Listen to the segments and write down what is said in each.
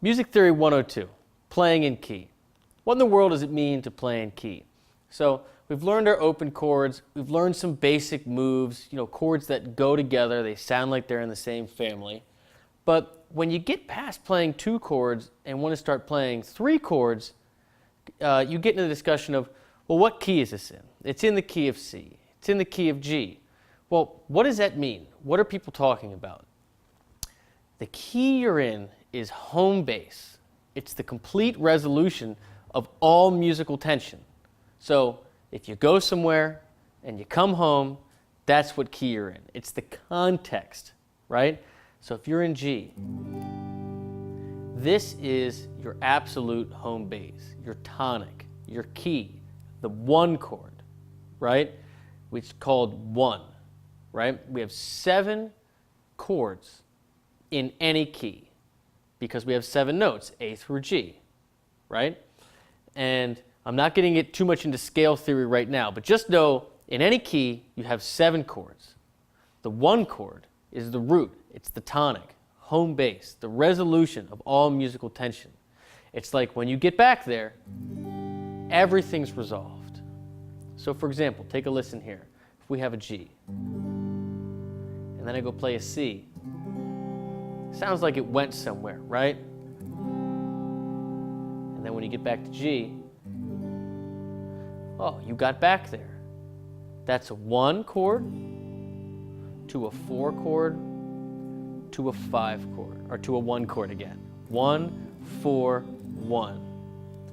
Music Theory 102, playing in key. What in the world does it mean to play in key? So we've learned our open chords, we've learned some basic moves, chords that go together, they sound like they're in the same family. But when you get past playing 2 chords and want to start playing 3 chords, you get into the discussion of, well, what key is this in? It's in the key of C. It's in the key of G. Well, what does that mean? What are people talking about? The key you're in is home base. It's the complete resolution of all musical tension. So if you go somewhere and you come home, that's what key you're in. It's the context, right? So if you're in G, this is your absolute home base, your tonic, your key, the 1 chord, right? Which is called 1, right? We have 7 chords in any key because we have 7 notes, A through G, right? And I'm not getting it too much into scale theory right now, but just know in any key you have 7 chords. The 1 chord is the root, it's the tonic, home base, the resolution of all musical tension. It's like when you get back there, everything's resolved. So for example, take a listen here. If we have a G, and then I go play a C, sounds like it went somewhere, right? And then when you get back to G, oh, you got back there. That's a 1 chord to a 4 chord to a 5 chord, or to a 1 chord again. 1, 4, 1.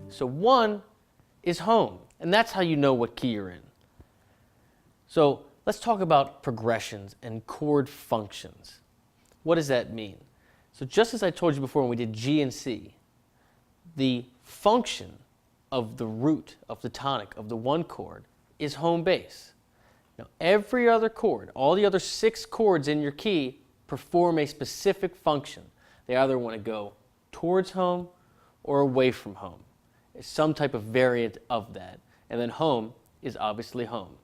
So 1 is home, and that's how you know what key you're in. So let's talk about progressions and chord functions. What does that mean? So just as I told you before when we did G and C, the function of the root of the tonic of the 1 chord is home base. Now every other chord, all the other 6 chords in your key perform a specific function. They either want to go towards home or away from home. It's some type of variant of that. And then home is obviously home.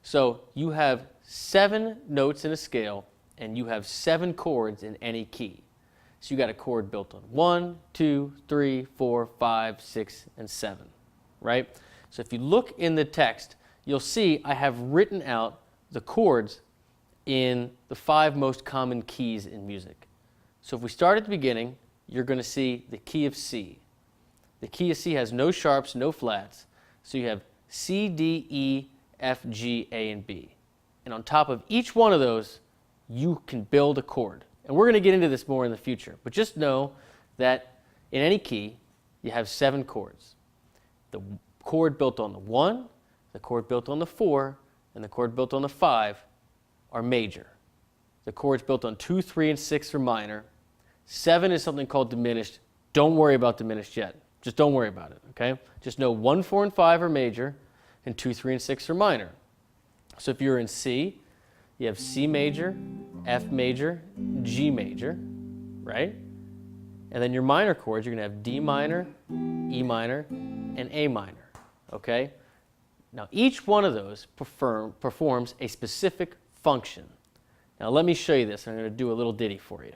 So you have 7 notes in a scale and you have 7 chords in any key. So you got a chord built on 1, 2, 3, 4, 5, 6, and 7, right? So if you look in the text, you'll see I have written out the chords in the 5 most common keys in music. So if we start at the beginning, you're going to see the key of C. The key of C has no sharps, no flats, so you have C, D, E, F, G, A, and B. And on top of each one of those, you can build a chord. And we're going to get into this more in the future, but just know that in any key, you have 7 chords. The chord built on the 1, the chord built on the 4, and the chord built on the 5 are major. The chords built on 2, 3, and 6 are minor. 7 is something called diminished. Don't worry about diminished yet. Just don't worry about it, okay? Just know 1, 4, and 5 are major, and 2, 3, and 6 are minor. So if you're in C, you have C major, F major, G major, right? And then your minor chords, you're going to have D minor, E minor, and A minor, okay? Now each one of those performs a specific function. Now let me show you this. I'm going to do a little ditty for you.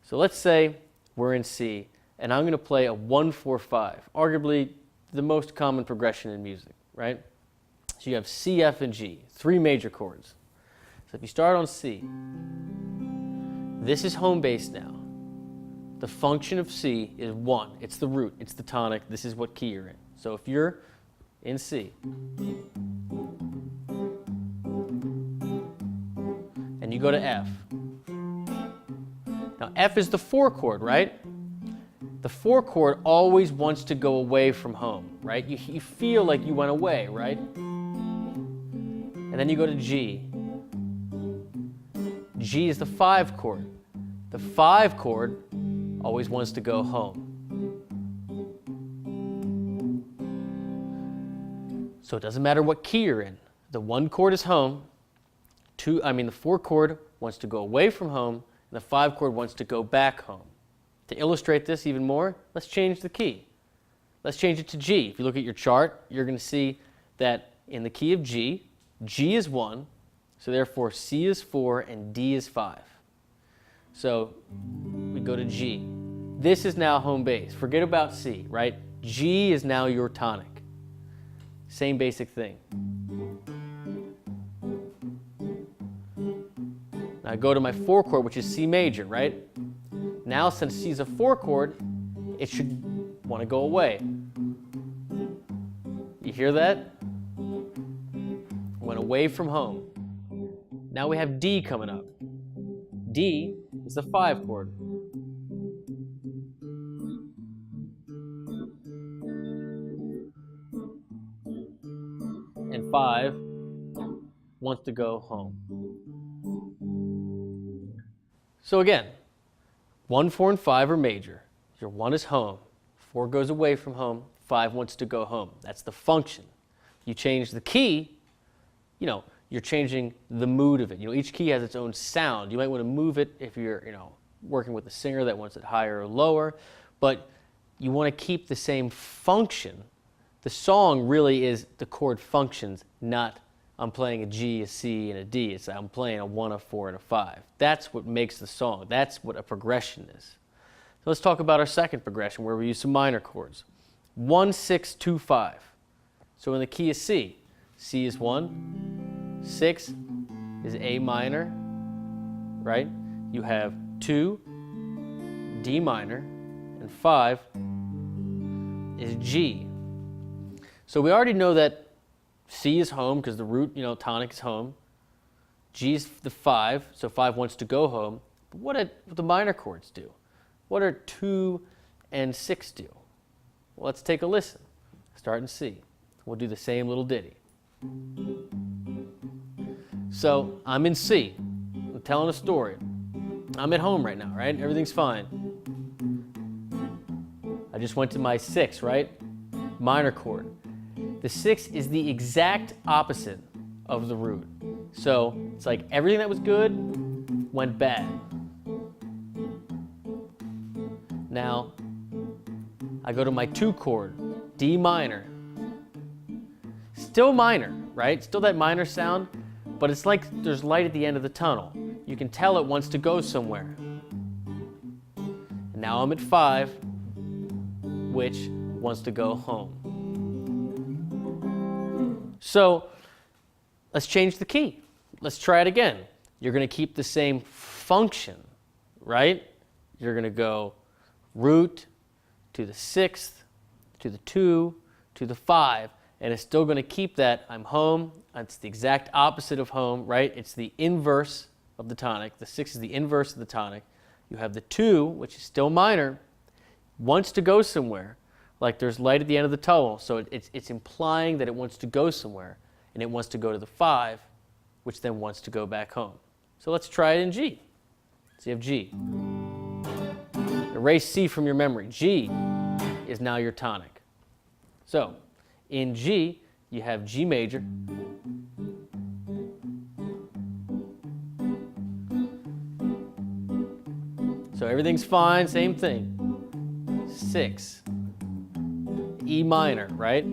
So let's say we're in C, and I'm going to play a 1-4-5, arguably the most common progression in music, right? So you have C, F, and G, 3 major chords. So if you start on C, this is home base now. The function of C is 1. It's the root. It's the tonic. This is what key you're in. So if you're in C, and you go to F. Now F is the 4 chord, right? The 4 chord always wants to go away from home, right? You feel like you went away, right? And then you go to G. G is the 5 chord. The 5 chord always wants to go home. So it doesn't matter what key you're in. The 1 chord is home. The 4 chord wants to go away from home, and the 5 chord wants to go back home. To illustrate this even more, let's change the key. Let's change it to G. If you look at your chart, you're going to see that in the key of G, G is 1, so therefore C is 4 and D is 5. So we go to G. This is now home base. Forget about C, right? G is now your tonic. Same basic thing. Now I go to my 4 chord, which is C major, right? Now since C is a 4 chord, it should want to go away. You hear that? Went away from home. Now we have D coming up. D is the 5 chord. And 5 wants to go home. So again, 1, 4, and 5 are major. Your 1 is home. 4 goes away from home. 5 wants to go home. That's the function. You change the key, you're changing the mood of it. Each key has its own sound. You might want to move it if you're, working with a singer that wants it higher or lower, but you want to keep the same function. The song really is the chord functions, not I'm playing a G, a C, and a D. It's I'm playing a 1, a 4, and a 5. That's what makes the song. That's what a progression is. So let's talk about our second progression where we use some minor chords. 1, 6, 2, 5. So in the key of C, C is 1, 6 is A minor, right? You have 2, D minor, and 5 is G. So we already know that C is home because the root, tonic is home. G is the 5, so 5 wants to go home. But what do the minor chords do? What are 2 and 6 do? Well, let's take a listen. Start in C. We'll do the same little ditty. So I'm in C. I'm telling a story. I'm at home right now, right? Everything's fine. I just went to my 6, right? Minor chord. The 6 is the exact opposite of the root. So it's like everything that was good went bad. Now I go to my 2 chord, D minor. Still minor, right? Still that minor sound, but it's like there's light at the end of the tunnel. You can tell it wants to go somewhere. And now I'm at 5, which wants to go home. So let's change the key. Let's try it again. You're going to keep the same function, right? You're going to go root to the 6th, to the 2, to the 5, and it's still going to keep that I'm home. It's the exact opposite of home, right? It's the inverse of the tonic. The 6 is the inverse of the tonic. You have the 2, which is still minor, wants to go somewhere. Like there's light at the end of the tunnel, so it's implying that it wants to go somewhere, and it wants to go to the 5, which then wants to go back home. So let's try it in G. So you have G. Erase C from your memory. G is now your tonic. So in G, you have G major, so everything's fine, same thing. 6. E minor, right?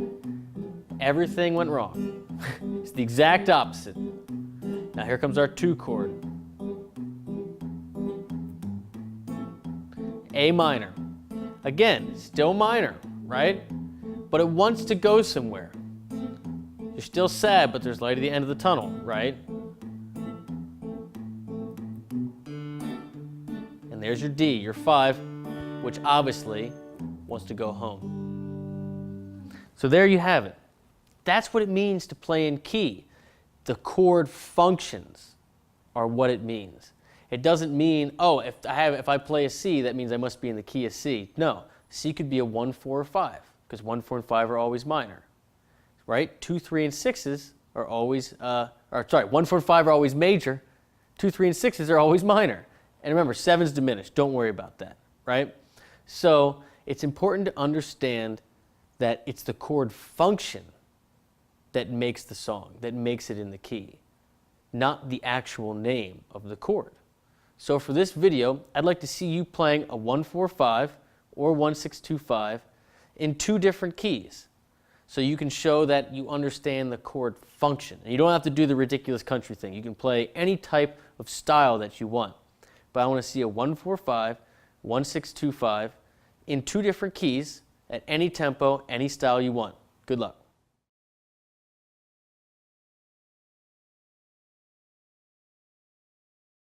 Everything went wrong. It's the exact opposite. Now here comes our 2 chord. A minor. Again, still minor, right? But it wants to go somewhere. You're still sad, but there's light at the end of the tunnel, right? And there's your D, your 5, which obviously wants to go home. So there you have it. That's what it means to play in key. The chord functions are what it means. It doesn't mean, oh, if I play a C, that means I must be in the key of C. No, C could be a 1, 4, or 5, because 1, 4, and 5 are always minor, right? 2, 3, and 6s are always, 1, 4, and 5 are always major. 2, 3, and 6s are always minor. And remember, 7's diminished. Don't worry about that, right? So it's important to understand that it's the chord function that makes the song, that makes it in the key, not the actual name of the chord. So for this video, I'd like to see you playing a 1, 4, 5 or 1, 6, 2, 5 in 2 different keys, so you can show that you understand the chord function. And you don't have to do the ridiculous country thing. You can play any type of style that you want. But I want to see a 1, 4, 5 1625 in 2 different keys at any tempo, any style you want. Good luck.